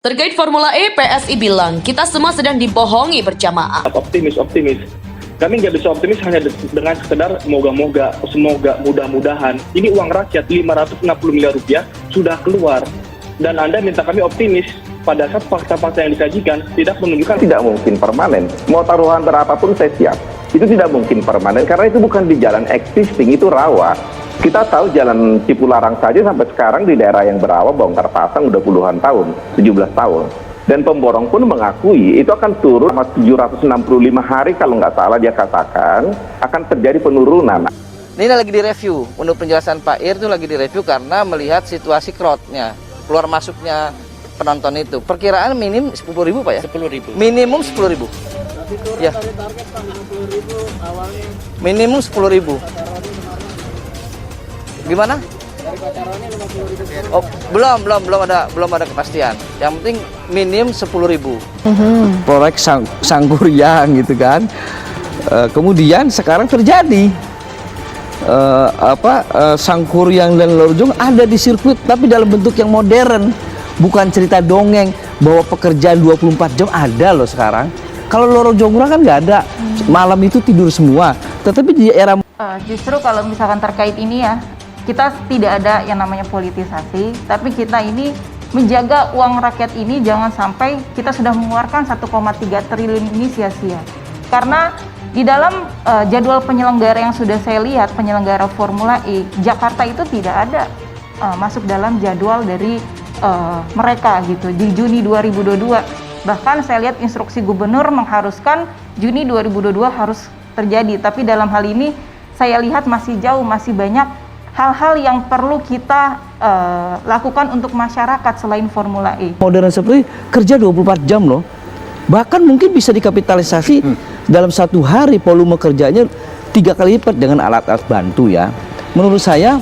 Terkait Formula E, PSI bilang kita semua sedang dibohongi berjamaah. Optimis. Kami nggak bisa optimis hanya dengan sekedar semoga mudah-mudahan. Ini uang rakyat 560 miliar rupiah sudah keluar. Dan Anda minta kami optimis. Pada saat fakta-fakta yang dikajikan tidak menunjukkan. Tidak mungkin permanen. Mau taruhan berapapun saya siap. Itu tidak mungkin permanen karena itu bukan di jalan existing, itu rawa. Kita tahu jalan Cipularang saja sampai sekarang di daerah yang berawa bongkar pasang udah puluhan tahun, 17 tahun. Dan pemborong pun mengakui itu akan turun selama 765 hari kalau nggak salah dia katakan akan terjadi penurunan. Ini lagi direview, untuk penjelasan Pak Ir itu lagi direview karena melihat situasi crowd-nya, keluar masuknya penonton itu. Perkiraan minim 10.000 Pak ya? 10.000. Minimum 10.000. Ya. Minimum 10.000. Gimana? Oh, belum ada kepastian. Yang penting minim 10.000. Proyek Sangguriang gitu kan. Kemudian sekarang terjadi Sangguriang dan Lorjong ada di sirkuit tapi dalam bentuk yang modern, bukan cerita dongeng bahwa pekerjaan 24 jam ada loh sekarang. Kalau Lorjong kan nggak ada, malam itu tidur semua. Tetapi di era justru kalau misalkan terkait ini ya, kita tidak ada yang namanya politisasi, tapi kita ini menjaga uang rakyat ini jangan sampai kita sudah mengeluarkan 1,3 triliun ini sia-sia. Karena di dalam jadwal penyelenggara yang sudah saya lihat, penyelenggara Formula E, Jakarta itu tidak ada masuk dalam jadwal dari mereka gitu di Juni 2022. Bahkan saya lihat instruksi gubernur mengharuskan Juni 2022 harus terjadi, tapi dalam hal ini saya lihat masih jauh, masih banyak hal-hal yang perlu kita lakukan untuk masyarakat selain Formula E. Modern seperti kerja 24 jam loh. Bahkan mungkin bisa dikapitalisasi dalam satu hari volume kerjanya 3 kali lipat dengan alat-alat bantu ya. Menurut saya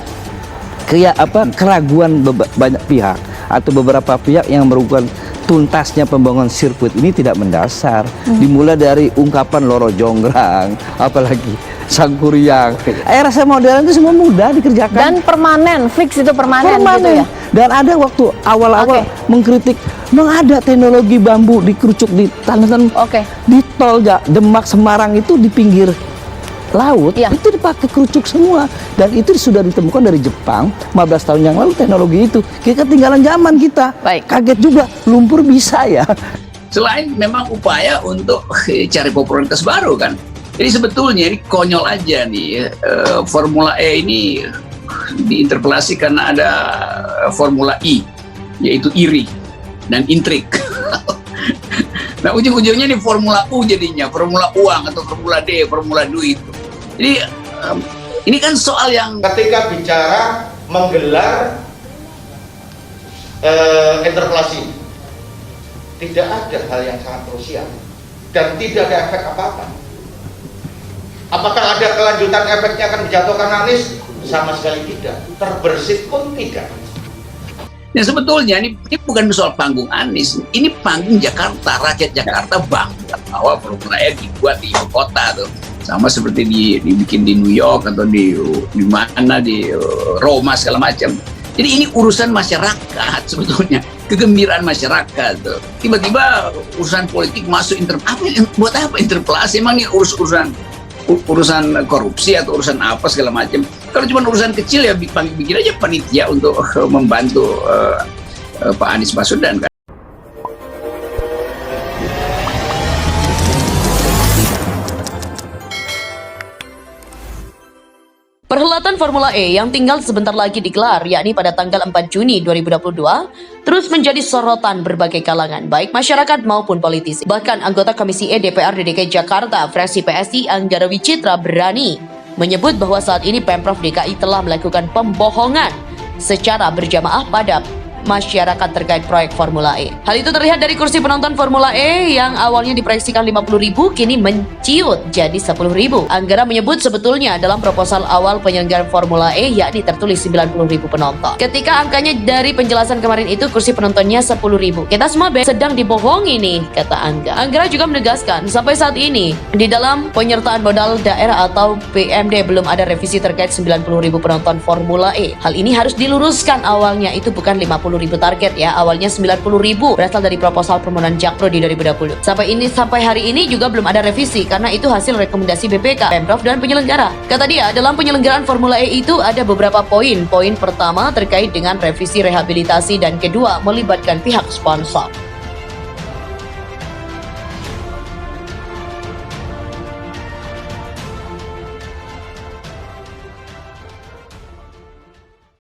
keraguan banyak pihak atau beberapa pihak yang meragukan tuntasnya pembangunan sirkuit ini tidak mendasar. Dimulai dari ungkapan Loro Jonggrang, apalagi Sangguriang. Rasa modern itu semua mudah dikerjakan. Dan permanen, fix itu permanen gitu ya. Dan ada waktu awal-awal mengkritik, memang ada teknologi bambu dikerucuk di tanah di tol Demak Semarang itu di pinggir laut, itu dipakai kerucuk semua. Dan itu sudah ditemukan dari Jepang 15 tahun yang lalu teknologi itu. Kita ketinggalan zaman kita. Kaget juga, lumpur bisa ya. Selain memang upaya untuk cari popularitas baru kan. Jadi sebetulnya ini konyol aja nih, Formula E ini diinterpelasi karena ada Formula I, yaitu iri dan intrik. Nah ujung-ujungnya ini Formula U jadinya, Formula uang atau Formula D, Formula duit. Jadi ini kan soal yang ketika bicara menggelar interpelasi, tidak ada hal yang sangat krusial dan tidak ada efek apa-apa. Apakah ada kelanjutan efeknya akan menjatuhkan Anies? Sama sekali tidak. Terbersih pun tidak. Ya sebetulnya ini bukan soal panggung Anies, ini panggung Jakarta, rakyat Jakarta bangga bahwa Formula E dibuat di ibu kota tuh, sama seperti dibikin di New York atau di mana di Roma segala macam. Jadi ini urusan masyarakat sebetulnya, kegembiraan masyarakat tuh. Tiba-tiba urusan politik masuk buat apa interpelasi? Emang ini urusan korupsi atau urusan apa segala macam. Kalau cuma urusan kecil ya bikin aja panitia untuk membantu Pak Anies Baswedan kan. Perhelatan Formula E yang tinggal sebentar lagi digelar, yakni pada tanggal 4 Juni 2022, terus menjadi sorotan berbagai kalangan, baik masyarakat maupun politisi. Bahkan anggota Komisi E DPRD DKI Jakarta, fraksi PSI Anggara Wicitra berani menyebut bahwa saat ini Pemprov DKI telah melakukan pembohongan secara berjamaah pada masyarakat terkait proyek Formula E. Hal itu terlihat dari kursi penonton Formula E yang awalnya diproyeksikan 50.000 kini menciut jadi 10.000. Anggara menyebut sebetulnya dalam proposal awal penyelenggaraan Formula E yakni tertulis 90.000 penonton. Ketika angkanya dari penjelasan kemarin itu kursi penontonnya 10.000. Kita semua sedang dibohongi nih, kata Anggara. Anggara juga menegaskan sampai saat ini di dalam penyertaan modal daerah atau PMD belum ada revisi terkait 90.000 penonton Formula E. Hal ini harus diluruskan, awalnya itu bukan 50.000 150.000 target ya. Awalnya 90.000 berasal dari proposal permohonan Jakpro di 2020. Sampai hari ini juga belum ada revisi karena itu hasil rekomendasi BPK, Pemprov dan penyelenggara. Kata dia, dalam penyelenggaraan Formula E itu ada beberapa poin. Poin pertama terkait dengan revisi rehabilitasi dan kedua melibatkan pihak sponsor.